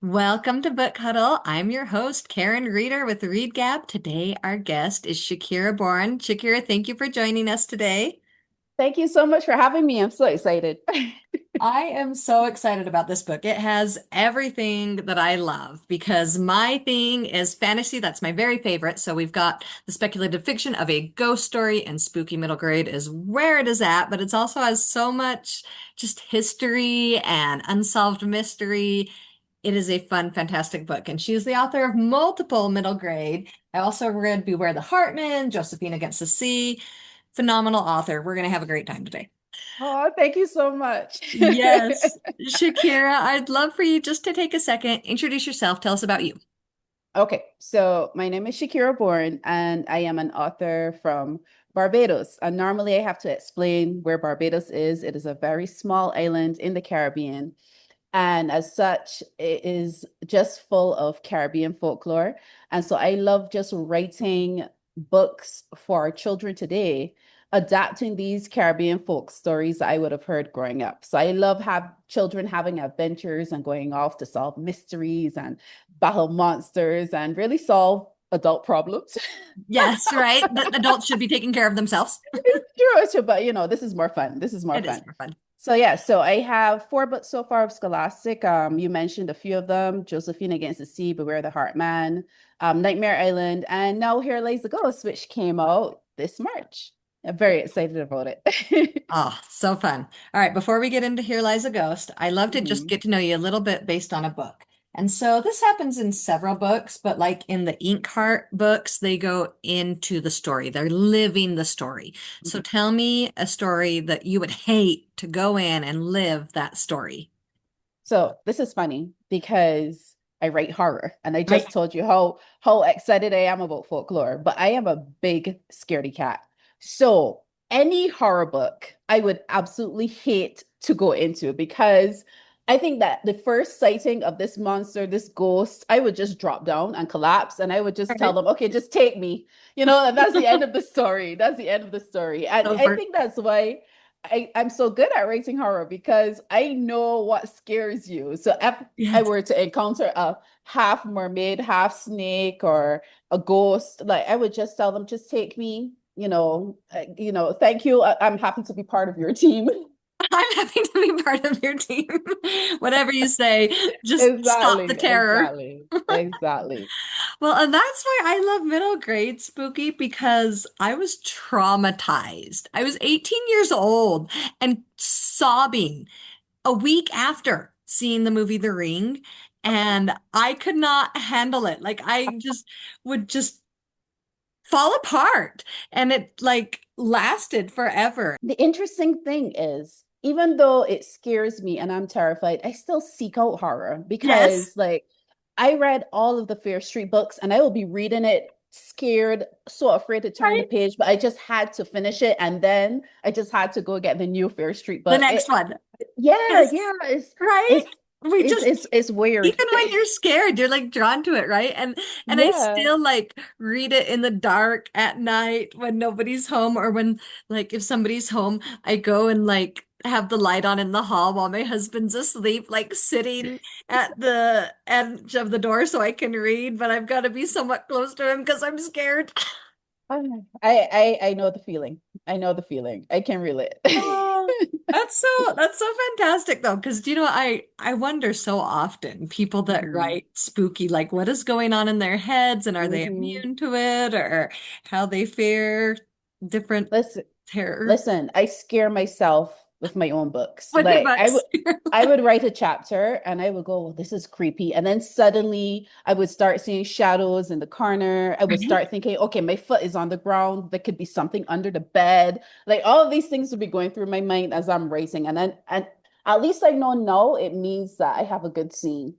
Welcome to Book Huddle. I'm your host, Karen Reader with Readgab. Today, our guest is Shakirah Bourne. Shakirah, thank you for joining us today. Thank you so much for having me. I'm so excited. I am so excited about this book. It has everything that I love because my thing is fantasy. That's my very favorite. So we've got the speculative fiction of a ghost story, and spooky middle grade is where it is at, but it's also has so much just history and unsolved mystery. It is a fun, fantastic book, and she is the author of multiple middle grade. I also read Beware the Heartman, Josephine Against the Sea. Phenomenal author. We're going to have a great time today. Oh, thank you so much. Yes. Shakirah, I'd love for you just to take a second, introduce yourself, tell us about you. Okay, so my name is Shakirah Bourne, and I am an author from Barbados. And normally I have to explain where Barbados is. It is a very small island in the Caribbean. And as such, it is just full of Caribbean folklore. And so I love just writing books for our children today, adapting these Caribbean folk stories that I would have heard growing up. So I love have children having adventures and going off to solve mysteries and battle monsters and really solve adult problems. Yes, right. The adults should be taking care of themselves. True, but this is more fun. This is more It is fun. more fun. So yeah, so I have four books so far of Scholastic. You mentioned a few of them: Josephine Against the Sea, Beware the Heart Man, Nightmare Island, and now Here Lays the Ghost, which came out this March. I'm very excited about it. Oh, so fun. All right, before we get into Here Lies a Ghost, I love to just Mhm. get to know you a little bit based on a book. And so this happens in several books, but like in the Inkheart books, they go into the story. They're living the story. So Mhm. tell me a story that you would hate to go in and live that story. So this is funny because I write horror, and I Right. just told you how excited I am about folklore, but I am a big scaredy cat. So any horror book I would absolutely hate to go into because I think that the first sighting of this monster, this ghost, I would just drop down and collapse, and I would just tell Right. them, okay, just take me, and that's the end of the story. That's the end of the story. And So I for think that's why I'm so good at writing horror because I know what scares you. So if I yes. were to encounter a half mermaid, half snake, or a ghost, like I would just tell them, just take me, thank you. I'm happy to be part of your team. I'm happy to be part of your team. Whatever you say, just stop the Exactly, terror. exactly, exactly. Well, and that's why I love middle grade spooky because I was traumatized. I was 18 years old and sobbing a week after seeing the movie The Ring, and I could not handle it. Like I just would just fall apart, and it like lasted forever. The interesting thing is, even though it scares me and I'm terrified, I still seek out horror Yes. because, like, I read all of the Fear Street books and I will be reading it scared, so afraid to turn the Right. page, but I just had to finish it. And then I just had to go get the new Fear Street The book. next one. Yeah, Yes. yeah, Right? it's, We it's, just it's, it's weird. even when you're scared, you're like drawn to it, right? And I Yeah. still like read it in the dark at night when nobody's home, or when like if somebody's home, I go and like have the light on in the hall while my husband's asleep, like sitting at the edge of the door so I can read, but I've got to be somewhat close to him because I'm scared. I know the feeling. I know the feeling. I can relate. Oh, that's so fantastic though, because do you know I wonder so often people that Mhm. write spooky, like what is going on in their heads, and are they Mhm. immune to it, or how they fear different Listen, terror. listen, I scare myself with my own books. What your Like books? I would write a chapter and I would go, "Well, this is creepy." And then suddenly I would start seeing shadows in the corner. I would Right? start thinking, okay, my foot is on the ground. There could be something under the bed. Like all of these things would be going through my mind as I'm writing. And at least I know now it means that I have a good scene.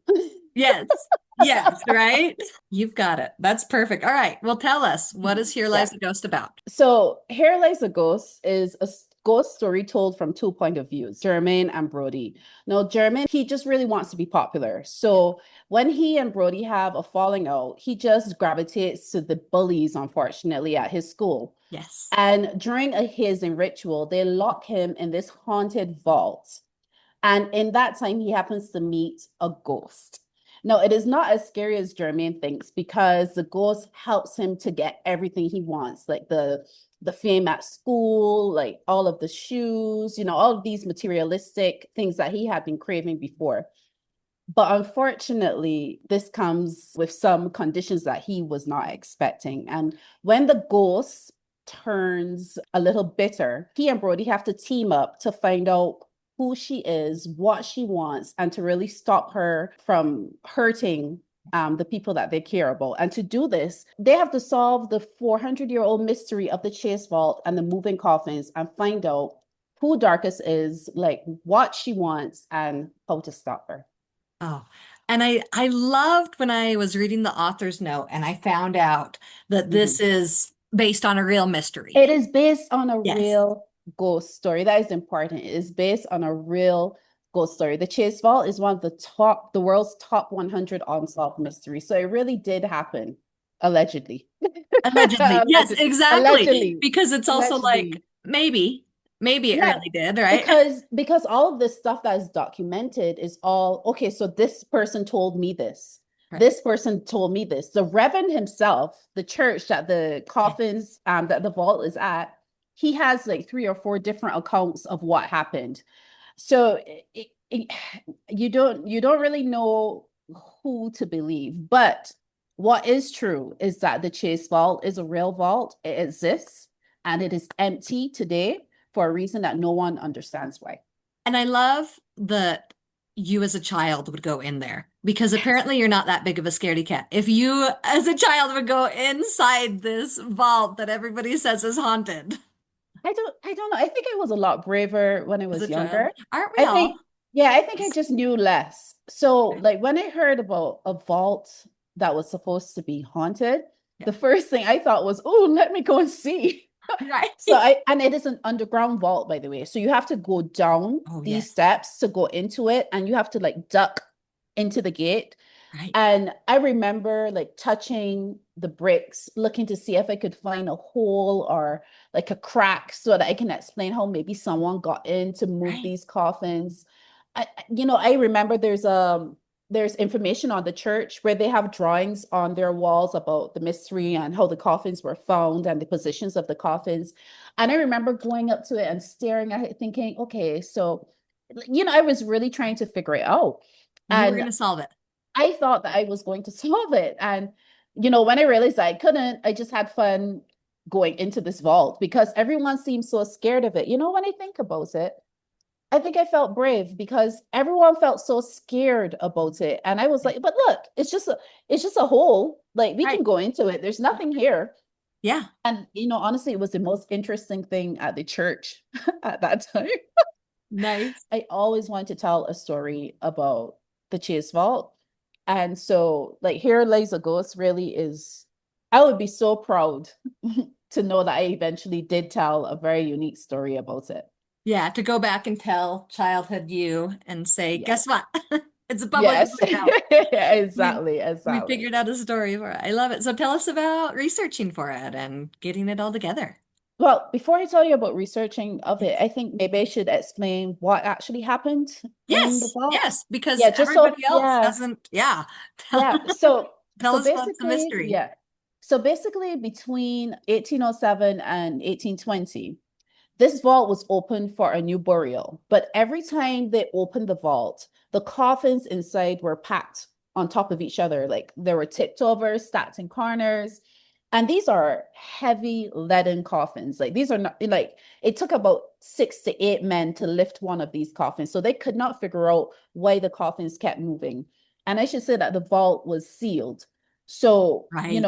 Yes. Yes, right? You've got it. That's perfect. All right. Well, tell us, what is Here Yeah. Lies the Ghost about? So Here Lies a Ghost is a ghost story told from two point of views, Jermaine and Brody. Now, Jermaine, he just really wants to be popular. Yeah. So when he and Brody have a falling out, he just gravitates to the bullies, unfortunately, at his school. Yes. And during a hazing ritual, they lock him in this haunted vault. And in that time, he happens to meet a ghost. No, it is not as scary as Jermaine thinks because the ghost helps him to get everything he wants, like the fame at school, like all of the shoes, all of these materialistic things that he had been craving before. But unfortunately, this comes with some conditions that he was not expecting. And when the ghost turns a little bitter, he and Brody have to team up to find out who she is, what she wants, and to really stop her from hurting the people that they care about. And to do this, they have to solve the 400-year-old mystery of the Chase Vault and the moving coffins and find out who Darkest is, like what she wants, and how to stop her. Oh, and I loved when I was reading the author's note and I found out that Mhm. this is based on a real mystery. It is based on a Yes. real ghost story. That is important. It is based on a real ghost story. The Chase Vault is one of the world's top 100 unsolved mysteries. So it really did happen, allegedly. Allegedly. Yes, exactly. Allegedly. Because it's also like Allegedly. maybe it Yeah, really did, right? because all of this stuff that is documented is all okay. So this person told me this. Right. This person told me this. The Reverend himself, the church that the Yeah. coffins that the vault is at, he has like three or four different accounts of what happened. So you don't really know who to believe. But what is true is that the Chase Vault is a real vault. It exists and it is empty today for a reason that no one understands why. And I love that you as a child would go in there because Yes. apparently you're not that big of a scaredy cat. If you as a child would go inside this vault that everybody says is haunted I don't know. I think I was a lot braver when I as a was child, younger. aren't we I all? think, yeah, I think I just knew less. So, Right. like when I heard about a vault that was supposed to be haunted, Yeah. the first thing I thought was, oh, let me go and see. Right. And it is an underground vault, by the way. So you have to go down Oh, these yes. steps to go into it, and you have to like duck into the gate. Right. And I remember like touching the bricks, looking to see if I could find a hole or like a crack so that I can explain how maybe someone got in to move Right. these coffins. I remember there's information on the church where they have drawings on their walls about the mystery and how the coffins were found and the positions of the coffins. And I remember going up to it and staring at it, thinking, okay, so I was really trying to figure it out. You were And going to solve it. I thought that I was going to solve it. And, when I realized I couldn't, I just had fun going into this vault because everyone seems so scared of it. When I think about it, I think I felt brave because everyone felt so scared about it. And I was Right. like, but look, it's just a hole. Like we Right. can go into it. There's nothing here. Yeah. And honestly, it was the most interesting thing at the church at that time. Nice. I always wanted to tell a story about the Chase Vault. And so, like, Here Lays a Ghost really is, I would be so proud to know that I eventually did tell a very unique story about it. Yeah. To go back and tell childhood you and say, Yes. guess what? It's a public Yes. book now. We Exactly. we Exactly. figured out a story for it. I love it. So tell us about researching for it and getting it all together. Well, before I tell you about researching of it, Yes. I think maybe I should explain what actually happened in the Yes. vault. Yes. Because Yeah, just so, everybody else yeah. doesn't. Yeah. Tell, Yeah. So tell so us about the basically, mystery. yeah. So basically between 1807 and 1820, this vault was open for a new burial. But every time they opened the vault, the coffins inside were packed on top of each other. Like they were tipped over, stacked in corners. And these are heavy leaden coffins. Like these are not like it took about 6 to 8 men to lift one of these coffins. So they could not figure out why the coffins kept moving. And I should say that the vault was sealed. So, Right.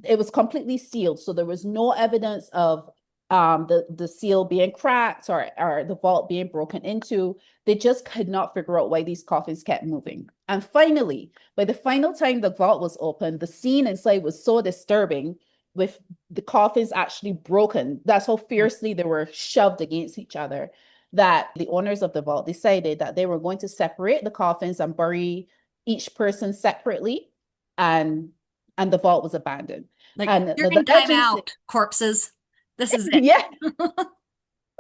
it was completely sealed. So there was no evidence of the seal being cracked or the vault being broken into. They just could not figure out why these coffins kept moving. And finally, by the final time the vault was opened, the scene inside was so disturbing with the coffins actually broken. That's how fiercely they were shoved against each other that the owners of the vault decided that they were going to separate the coffins and bury each person separately, and the vault was abandoned. Like, And you're the in legend says, timeout, corpses. This is it. yeah,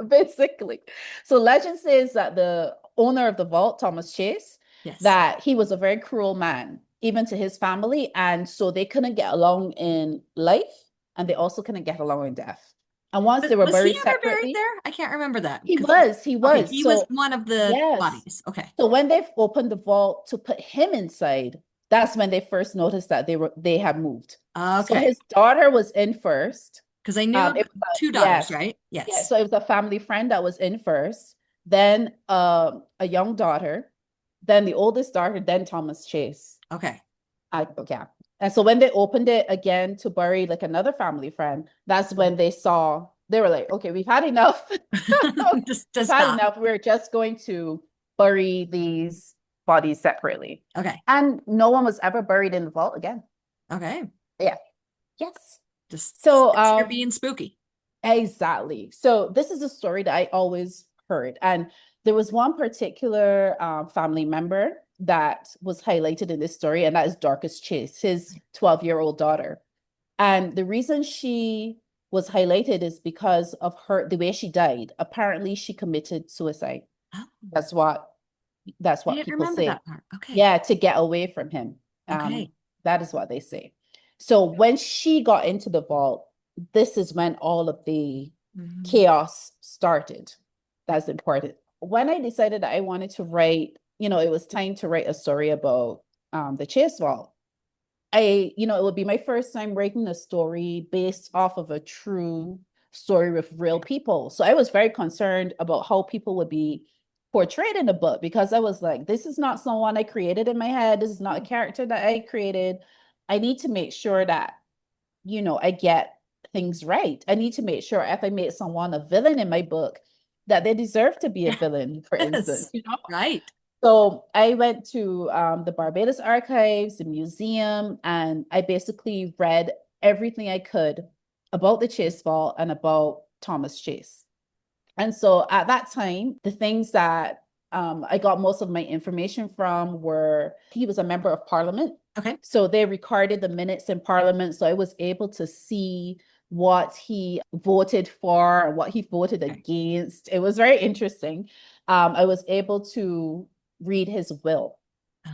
basically. So legend says that the owner of the vault, Thomas Chase, Yes. that he was a very cruel man, even to his family. And so they couldn't get along in life, and they also couldn't get along in death. And once But they were was he buried ever buried separately, there? I can't remember that he because was, he okay, was. he was So, one of the yes. bodies. Okay. So when they opened the vault to put him inside, that's when they first noticed that they had moved. So Okay. his daughter was in first. Because I knew It was two daughters, yes, right? yeah. Yes. So it was a family friend that was in first, then a young daughter, then the oldest daughter, then Thomas Chase. Okay. Yeah. And so when they opened it again to bury like another family friend, that's when they were like, okay, we've had enough. We've Just had stop. enough. We're just going to bury these bodies separately. Okay. And no one was ever buried in the vault again. Okay. Yeah. Yes. Just So sits here being spooky. exactly. So this is a story that I always heard. And there was one particular family member that was highlighted in this story, and that is Dorcas Chase, his 12-year-old daughter. And the reason she was highlighted is because of the way she died. Apparently, she committed suicide. Oh, That's what I didn't people remember say. that part. Okay. Yeah, to get away from him. Okay. That is what they say. So when she got into the vault, this is when all of the Mhm. chaos started. That's important. When I decided that I wanted to write, it was time to write a story about the Chase Vault. It would be my first time writing a story based off of a true story with real people. So I was very concerned about how people would be portrayed in the book, because I was like, this is not someone I created in my head. This is not a character that I created. I need to make sure that, I get things right. I need to make sure if I make someone a villain in my book, that they deserve to be a villain, for instance, Yes. Right. So I went to the Barbados archives, the museum, and I basically read everything I could about the Chase Vault and about Thomas Chase. And so at that time, the things that I got most of my information from were he was a member of parliament. Okay. So they recorded the minutes in parliament. So I was able to see what he voted for and what he voted Okay. against. It was very interesting. I was able to read his will.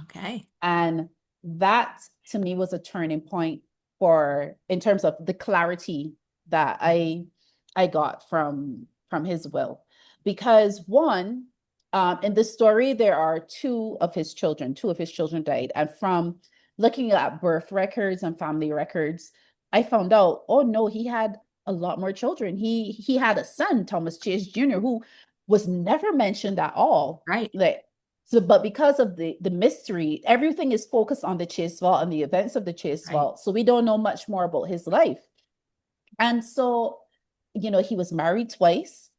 Okay. And that to me was a turning point in terms of the clarity that I got from his will. Because one, in this story, there are two of his children. Two of his children died. And from looking at birth records and family records, I found out, oh no, he had a lot more children. He had a son, Thomas Chase Jr., who was never mentioned at all. Right. Like, so, but because of the mystery, everything is focused on the Chase Vault and the events of the Chase Right. Vault. So we don't know much more about his life. And so, he was married twice.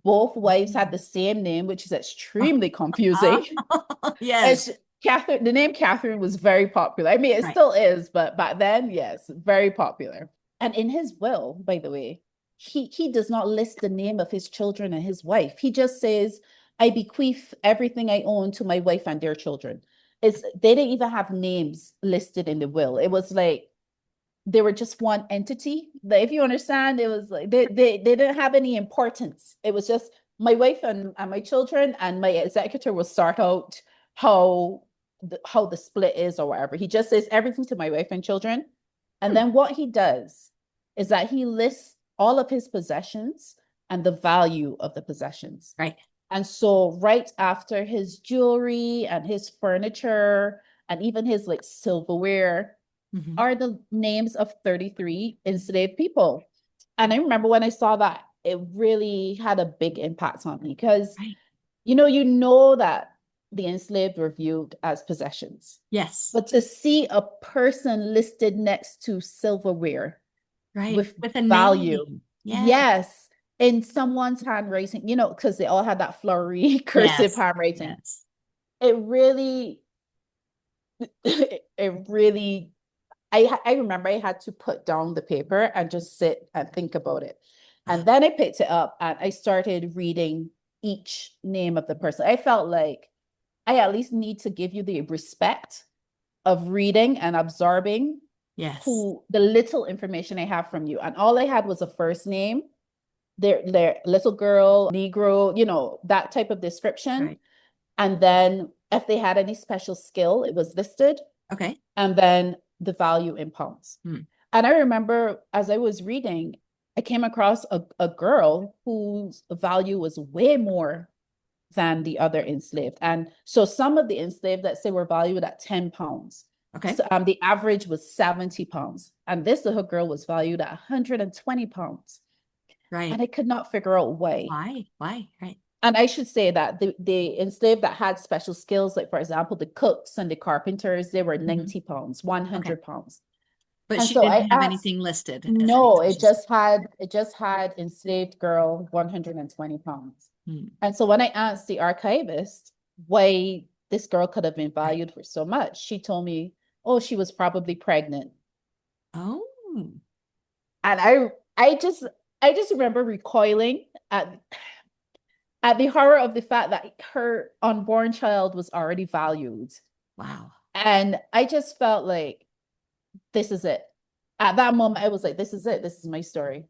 Both wives had the same name, which is extremely confusing. Yes. It's Catherine, the name Catherine was very popular. I mean, it Right. still is, but back then, yes, very popular. And in his will, by the way, he does not list the name of his children and his wife. He just says, I bequeath everything I own to my wife and their children. They didn't even have names listed in the will. It was like they were just one entity. Like, if you understand, it was like they didn't have any importance. It was just my wife and my children, and my executor will sort out how the split is or whatever. He just says everything to my wife and children. And Hmm. then what he does is that he lists all of his possessions and the value of the possessions. Right. And so right after his jewelry and his furniture and even his like silverware Hmm. are the names of 33 enslaved people. And I remember when I saw that, it really had a big impact on me because Right. you know that the enslaved were viewed as possessions. Yes. But to see a person listed next to silverware Right. with With a value, name. Yes. yes, in someone's handwriting, because they all had that flowery cursive Yes. handwriting, Yes. it really, it really I remember I had to put down the paper and just sit and think about it. And then I picked it up and I started reading each name of the person. I felt like I at least need to give you the respect of reading and absorbing Yes. who the little information I have from you. And all I had was a first name, their little girl, Negro, that type of description. Right. And then If they had any special skill, it was listed, Okay. and then the value in pounds. Hmm. And I remember as I was reading, I came across a girl whose value was way more than the other enslaved. And so some of the enslaved, let's say, were valued at 10 pounds. Okay. So the average was 70 pounds. And this little girl was valued at 120 pounds. And Right. I could not figure out why. Why? Why? Right. And I should say that the enslaved that had special skills, like for example, the cooks and the carpenters, they were Hmm. 90 pounds, Okay. 100 pounds. But And she so I didn't have asked, anything listed as any no, special skill. it just had enslaved girl, 120 pounds. Hmm. And so when I asked the archivist why this girl could have been Right. valued for so much, she told me, oh, she was probably pregnant. Oh, And I just remember recoiling at the horror of the fact that her unborn child was already valued. wow. And I just felt like this is it. At that moment, I was like, this is it. This is my story.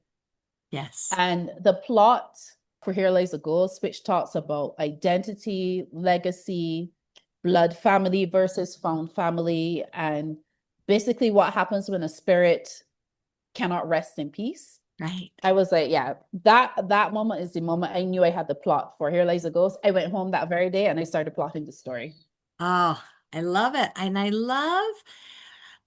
Yes. And the plot for Here Lies a Ghost, which talks about identity, legacy, blood family versus found family, and basically what happens when a spirit cannot rest in peace. Right. I was like, yeah, that moment is the moment I knew I had the plot for Here Lies a Ghost. I went home that very day and I started plotting the story. Oh, I love it. And I love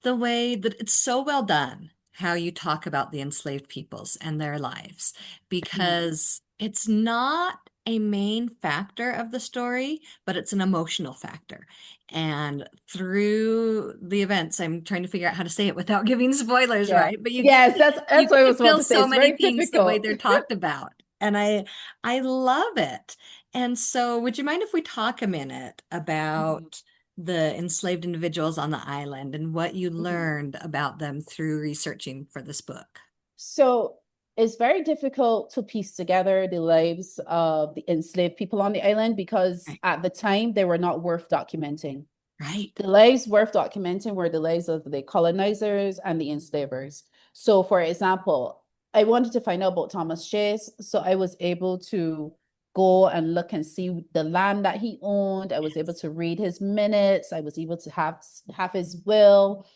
the way that it's so well done how you talk about the enslaved peoples and their lives, Mm. because it's not a main factor of the story, but it's an emotional factor. And through the events, I'm trying to figure out how to say it without giving spoilers, Yeah. right? But Yes, you that's what get I to was about feel to say. so It's many very things the way difficult. they're talked about. And I love it. And so would you mind if we talk a minute Mhm, about the enslaved individuals on the island and what you mhm. learned about them through researching for this book? So it's very difficult to piece together the lives of the enslaved people on the island because Right. at the time they were not worth documenting. Right. The lives worth documenting were the lives of the colonizers and the enslavers. So, for example, I wanted to find out about Thomas Chase, so I was able to go and look and see the land that he owned. I was able to read his minutes. I was able to have his will.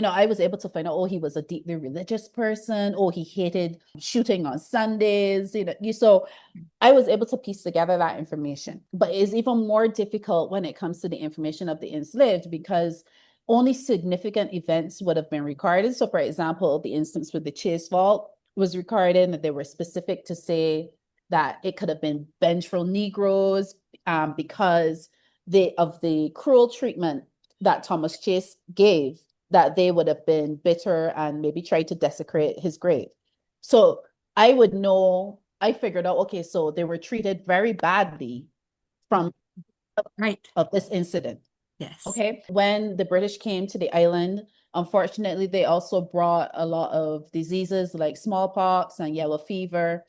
I was able to find out, oh, he was a deeply religious person. Oh, he hated shooting on Sundays. So I was able to piece together that information. But it's even more difficult when it comes to the information of the enslaved because only significant events would have been recorded. So, for example, the instance with the Chase Vault was recorded, and they were specific to say that it could have been vengeful Negroes because of the cruel treatment that Thomas Chase gave, that they would have been bitter and maybe tried to desecrate his grave. So I would know, I figured out, okay, so they were treated very badly from Right. of this incident. Yes. Okay. When the British came to the island, unfortunately, they also brought a lot of diseases like smallpox and yellow fever.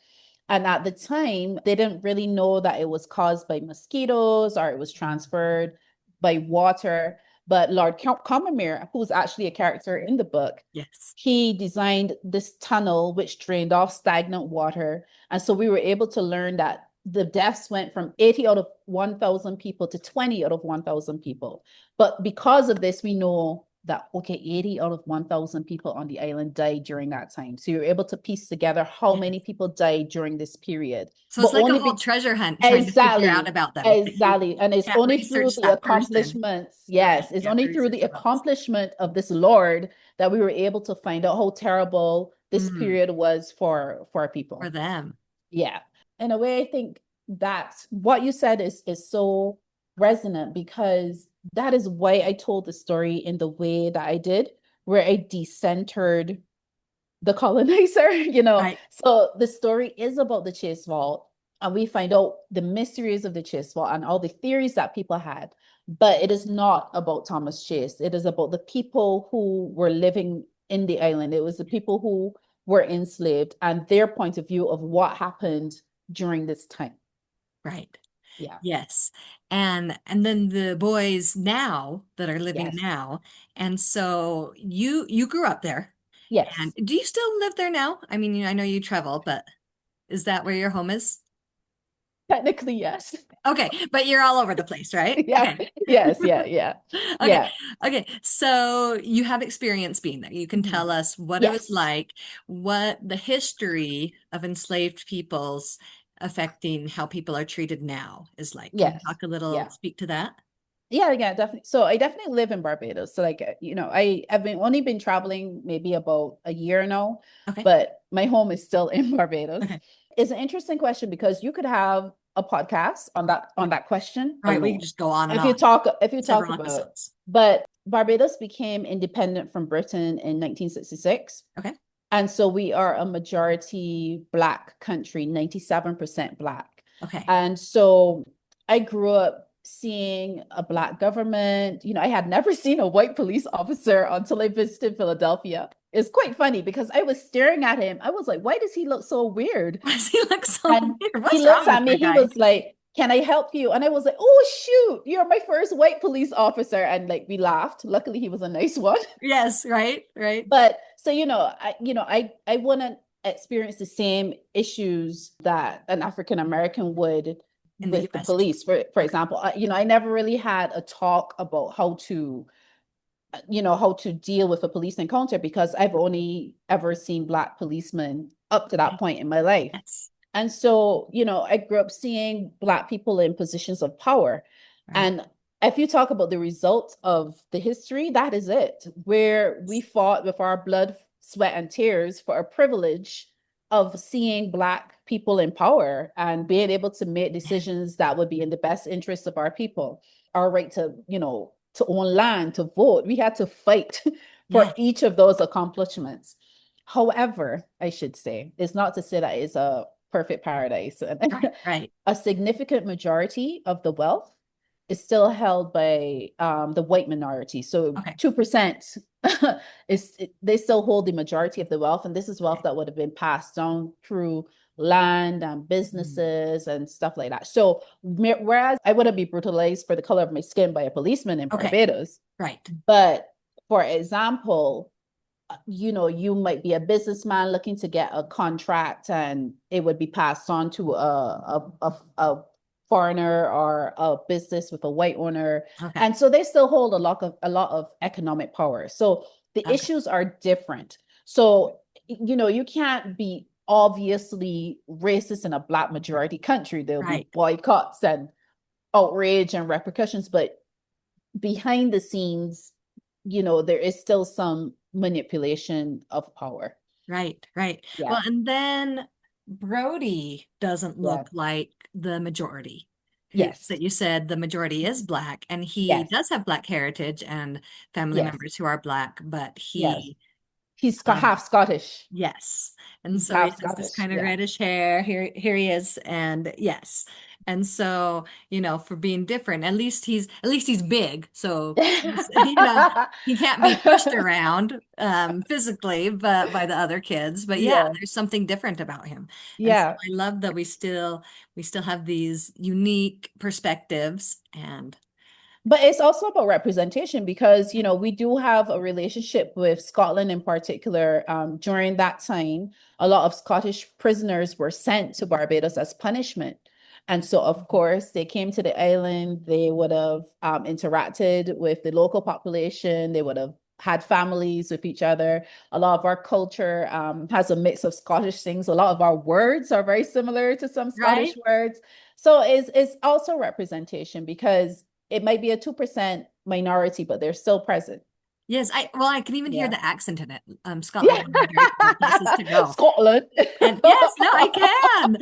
And at the time, they didn't really know that it was caused by mosquitoes or it was transferred by water. But Lord Combermere, who's actually a character in the book, Yes. he designed this tunnel which drained off stagnant water. And so we were able to learn that the deaths went from 80 out of 1,000 people to 20 out of 1,000 people. But because of this, we know that, okay, 80 out of 1,000 people on the island died during that time. So you're able to piece together how Yes. many people died during this period. So But it's like a only whole be treasure hunt trying to figure out exactly, about them that you exactly. And it's can't only through research the that person. accomplishments, Right. yes, it's You have to only through research the them else. accomplishment of this Lord that we were able to find out how terrible this Mm, period was for for people. them. Yeah. In a way, I think that what you said is so resonant because that is why I told the story in the way that I did, where I decentered the colonizer, Right. So the story is about the Chase Vault, and we find out the mysteries of the Chase Vault and all the theories that people had. But it is not about Thomas Chase. It is about the people who were living in the island. It was the people who were enslaved and their point of view of what happened during this time. Right. Yeah. Yes. And then the boys now that are living Yes. now. And so you grew up there. And Yes. do you still live there now? I mean, I know you travel, but is that where your home is? Technically, yes. Okay, but you're all over the place, right? Yeah. Okay. Yes. Yeah. Yeah. Okay. Yeah. Okay. So you have experience being there. You can Mhm. tell us what it was Yes. like, what the history of enslaved peoples affecting how people are treated now is like. Can you Yes. talk a little, Yeah. speak to that? Yeah, yeah, definitely. So I definitely live in Barbados. So like, I've been only been traveling maybe about a year now, Okay. but my home is still in Barbados. Okay. It's an interesting question because you could have a podcast on that question All right. We can alone. just go on and on. If you talk Several about, episodes. but Barbados became independent from Britain in 1966. Okay. And so we are a majority Black country, 97% Black. Okay. And so I grew up seeing a Black government. I had never seen a white police officer until I visited Philadelphia. It's quite funny because I was staring at him. I was like, why does he look so weird? Why does he look so And weird? he What's looks wrong with at me, the he guy? was like, can I help you? And I was like, oh, shoot, you're my first white police officer. And like, we laughed. Luckily, he was a nice one. Yes, right, right. But so, I want to experience the same issues that an African American would In the with the US too. police. For Okay. example, I never really had a talk about how to deal with a police encounter because I've only ever seen Black policemen up to that Okay. point in my life. Yes. And so, I grew up seeing Black people in positions of power. Right. And if you talk about the results of the history, that is it, where we fought with our blood, sweat, and tears for a privilege of seeing Black people in power and being able to make decisions that would be in the best interest of our people, our right to own land, to vote. We had to fight for Yes. each of those accomplishments. However, I should say, it's not to say that it's a perfect paradise. Right. Right. A significant majority of the wealth is still held by the white minority. So Okay. 2% they still hold the majority of the wealth, and this is wealth that would have been passed down through land and Mm. businesses and stuff like that. So whereas I wouldn't be brutalized for the color of my skin by a policeman in Okay. Barbados, Right. but for example, you might be a businessman looking to get a contract and it would be passed on to a foreigner or a business with a white owner. Okay. And so they still hold a lot of economic power. So the Okay. issues are different. So, you can't be obviously racist in a Black majority country. There'll be Right. boycotts and outrage and repercussions, but behind the scenes, there is still some manipulation of power. Right. Right. Yeah. Well, and then Brody doesn't Yeah. look like the majority. Who Yes. that you said the majority is Black, and he Yes. does have Black heritage and family Yes. members who are Black, but Yes. he He's um half Scottish. yes. And He's so he half has this Scottish. kind of Yeah. reddish hair. Here he is. And yes. And so, for being different, at least he's big. So he's, he can't be pushed around physically but by the other kids. But yeah, Yeah. there's something different about him. And so Yeah. I love that we still have these unique perspectives and But it's also about representation because, we do have a relationship with Scotland in particular. During that time, a lot of Scottish prisoners were sent to Barbados as punishment. And so, of course, they came to the island, they would have interacted with the local population, they would have had families with each other. A lot of our culture has a mix of Scottish things. A lot of our words are very similar to some right? Scottish words. So it's also representation because it might be a 2% minority, but they're still present. Yes, I can even hear Yeah. the accent in it. Scotland's Yeah. one of my very favorite places to go. Scotland. And yes, no, I can.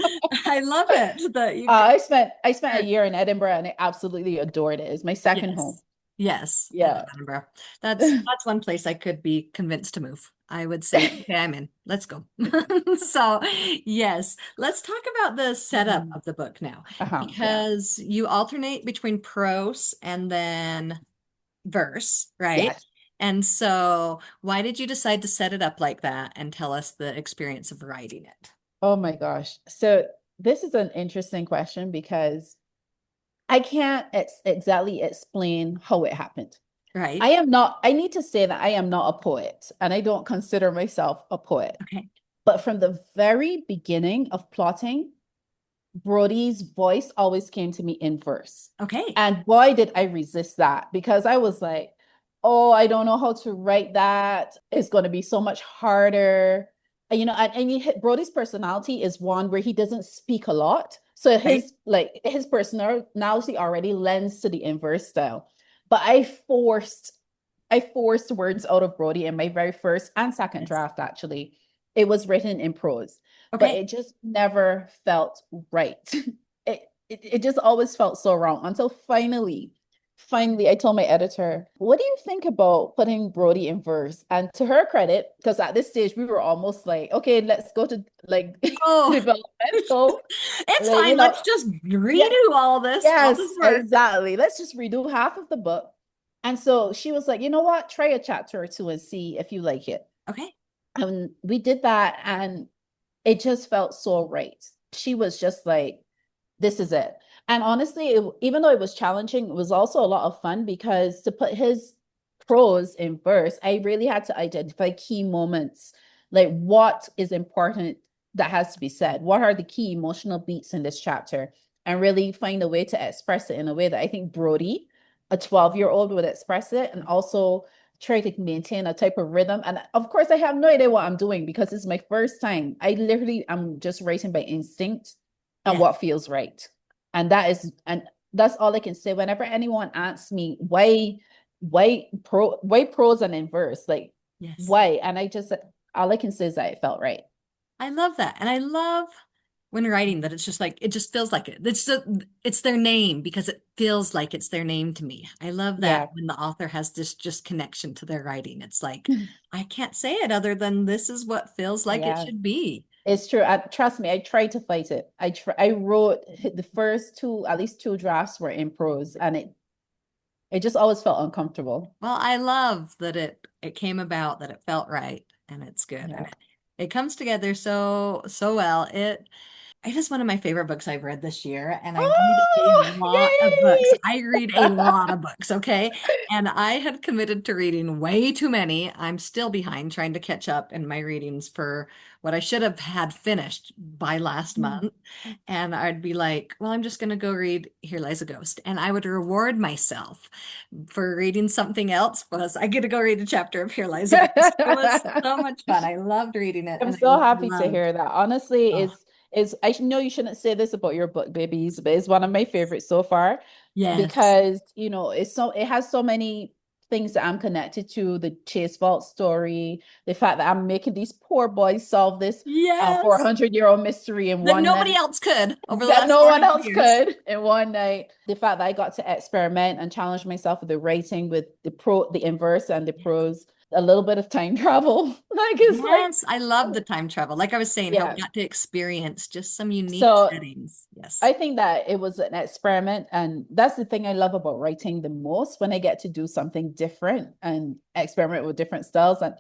I love it that you can. I spent a year in Edinburgh and I absolutely adored it. It's my second home. Yes. Yes, I love Yeah. Edinburgh. That's one place I could be convinced to move. I would say, okay, I'm in. Let's go. So, yes, let's talk about the setup Mhm. of the book now, Yeah. because you alternate between prose and then verse, right? Yes. And so, why did you decide to set it up like that and tell us the experience of writing it? Oh my gosh. So this is an interesting question because I can't exactly explain how it happened. Right? I need to say that I am not a poet and I don't consider myself a poet. Okay. But from the very beginning of plotting, Brody's voice always came to me in verse. Okay. And boy, did I resist that because I was like, oh, I don't know how to write that. It's going to be so much harder. And, Brody's personality is one where he doesn't speak a lot. So Right. his personality already lends to the inverse style. But I forced words out of Brody in my very first and second Yes. draft, actually. It was written in prose, but Okay. it just never felt right. It just always felt so wrong until finally I told my editor, what do you think about putting Brody in verse? And to her credit, because at this stage we were almost like, okay, let's go to like Oh, developmental, it's like, fine. Let's just yeah, redo all this yes, work. exactly. Let's just redo half of the book. And so she was like, you know what? Try a chapter or two and see if you like it. Okay. And we did that, and it just felt so right. She was just like, this is it. And honestly, even though it was challenging, it was also a lot of fun because to put his prose in verse, I really had to identify key moments, like what is important that has to be said. What are the key emotional beats in this chapter? And really find a way to express it in a way that I think Brody, a 12-year-old, would express it, and also try to maintain a type of rhythm. And of course, I have no idea what I'm doing because it's my first time. I literally am just writing by instinct and Yeah. what feels right. And that's all I can say. Whenever anyone asks me why prose and in verse, like Yes. why? And I just all I can say is that it felt right. I love that. And I love when writing that it's just like it just feels like it. It's their name because it feels like it's their name to me. I love that Yeah. when the author has this just connection to their writing. It's like I can't say it other than this is what feels like it Yeah. should be. It's true. Trust me, I tried to fight it. I wrote the first two, at least two drafts were in prose, and it just always felt uncomfortable. Well, I love that it came about, that it felt right, and it's good. And Yeah. it comes together so well. It is one of my favorite books I've read this year, and I read a Oh, lot of books. yay! I read a lot of books, okay? And I had committed to reading way too many. I'm still behind trying to catch up in my readings for what I should have had finished by last month. And I'd be like, well, I'm just going to go read Here Lies a Ghost. And I would reward myself for reading something else was I get to go read a chapter of Here Lies a Ghost. It was so much fun. I loved reading it, I'm and so I happy to loved, hear that. Honestly, oh, is I know you shouldn't say this about your book, babies, but it's one of my favorites so far yes. because it has so many things that I'm connected to, the Chase Vault story, the fact that I'm making these poor boys solve this Yes. 400-year-old mystery in That one nobody night else could over the that last no one 400 else years. could in one night. The fact that I got to experiment and challenge myself with the writing, with the inverse and the prose, a little bit of time travel. Like it's like, Yes, I love the time travel. Like I was saying, how we yeah. got to experience just some unique So settings. Yes. I think that it was an experiment, and that's the thing I love about writing the most when I get to do something different and experiment with different styles. And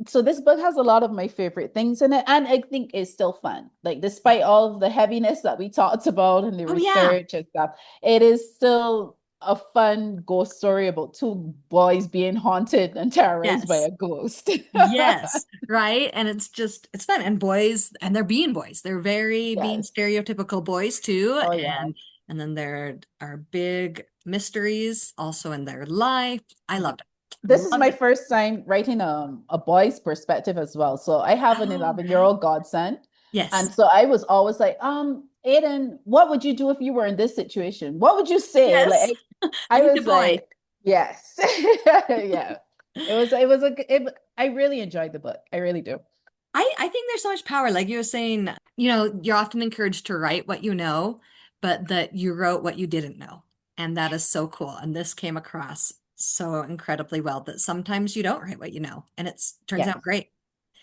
so this book has a lot of my favorite things in it, and I think it's still fun. Like despite all of the heaviness that we talked about and the Oh yeah. research and stuff, it is still a fun ghost story about two boys being haunted and terrorized by Yes. a ghost. Yes. Right. And it's just it's fun. And boys, and they're being boys. They're very being Yes. stereotypical boys too. Oh yeah. And then there are big mysteries also in their life. I loved it. This is Loved my it. first time writing a boy's perspective as well. So I have an Oh, right. 11-year-old godson. Yes. And so I was always like, Aiden, what would you do if you were in this situation? What would you say? Yes. Like I I need a was boy. like, yes. Yeah. I really enjoyed the book. I really do. I think there's so much power. Like you were saying, you're often encouraged to write what you know, but that you wrote what you didn't know. And that is so cool. And this came across so incredibly well that sometimes you don't write what you know, and it's turns out Yes. great.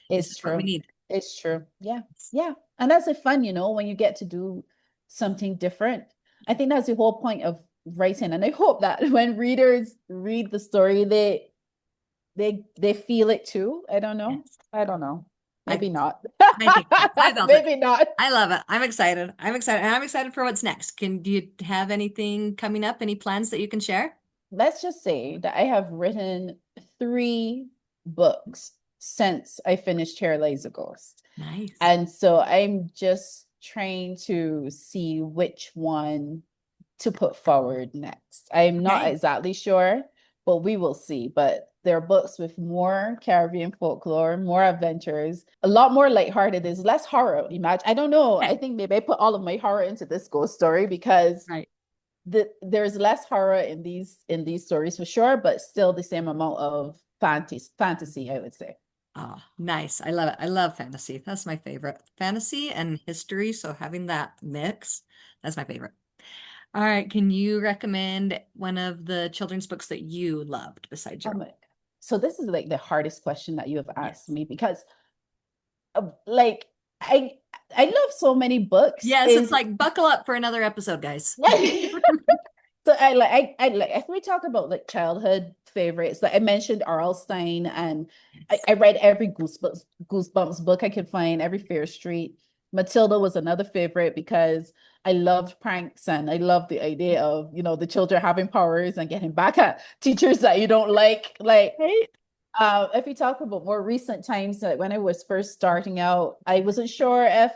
It's It's just what we true. need. It's true. Yeah. Yeah. And that's the fun, when you get to do something different. I think that's the whole point of writing. And I hope that when readers read the story, they feel it too. I don't know. Yes. I don't know. I Maybe not. I think so. I felt it. Maybe not. I love it. I'm excited. I'm excited. And I'm excited for what's next. Do you have anything coming up? Any plans that you can share? Let's just say that I have written 3 books since I finished Here Lies a Ghost. Nice. And so I'm just trying to see which one to put forward next. I'm not Okay. exactly sure, but we will see. But there are books with more Caribbean folklore, more adventures, a lot more lighthearted. There's less horror. Imagine, I don't know. I Okay. think maybe I put all of my horror into this ghost story because Right. there's less horror in these stories for sure, but still the same amount of fantasy, I would say. Oh, nice. I love it. I love fantasy. That's my favorite. Fantasy and history. So having that mix, that's my favorite. All right. Can you recommend one of the children's books that you loved besides your own? Um, so this is like the hardest question that you have asked Yes. me because like I I love so many books. Yes, it's Is like buckle up for another episode, guys. so I like if we talk about like childhood favorites, like I mentioned Arlstein, and Yes. I read every Goosebumps book I could find, every Fear Street. Matilda was another favorite because I loved pranks and I loved the idea of, you know, the children having powers and getting back at teachers that you don't like. Like Right? if we talk about more recent times, like when I was first starting out, I wasn't sure if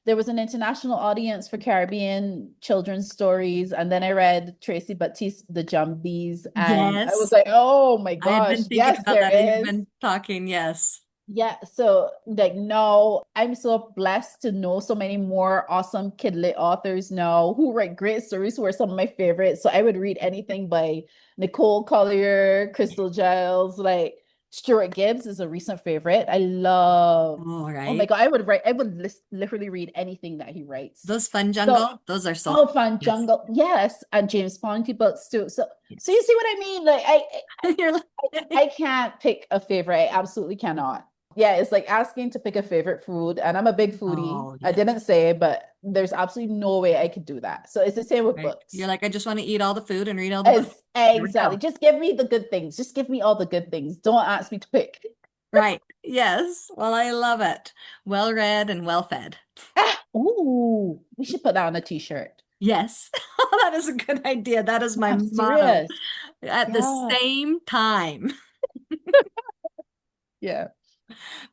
there was an international audience for Caribbean children's stories. And then I read Tracy Baptiste, The Jumbies, and I was Yes. like, oh my I had gosh, been thinking yes, about there that as you've is. been talking. Yes. Yeah, so like no, I'm so blessed to know so many more awesome kid lit authors now who write great stories who are some of my favorites. So I would read anything by Nicole Collier, Crystal Giles, like Stuart Gibbs is a recent favorite. I love, All oh my right. God, I would literally read anything that he writes. Those Fun So, Jungle, those are so fun. oh, Fun Yes. Jungle, yes, and James Bond books too. So you Yes. see what I mean? Like You're I like, can't pick a favorite. I absolutely cannot. Yeah, it's like asking to pick a favorite food, and I'm a big foodie. oh, I yeah. didn't say, but there's absolutely no way I could do that. So it's the same with Right. You're books. like, I just want to eat all the food and read all the books. As Here we exactly. go. Just give me the good things. Just give me all the good things. Don't ask me to pick. Right. Yes. Well, I love it. Well read and well fed. Ah, ooh, we should put that on a t-shirt. Yes. That is a good idea. That is my I'm motto serious. at the Yeah. same time. Yeah.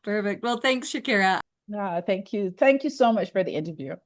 Perfect. Well, thanks, Shakira. Yeah. Thank you. Thank you so much for the interview.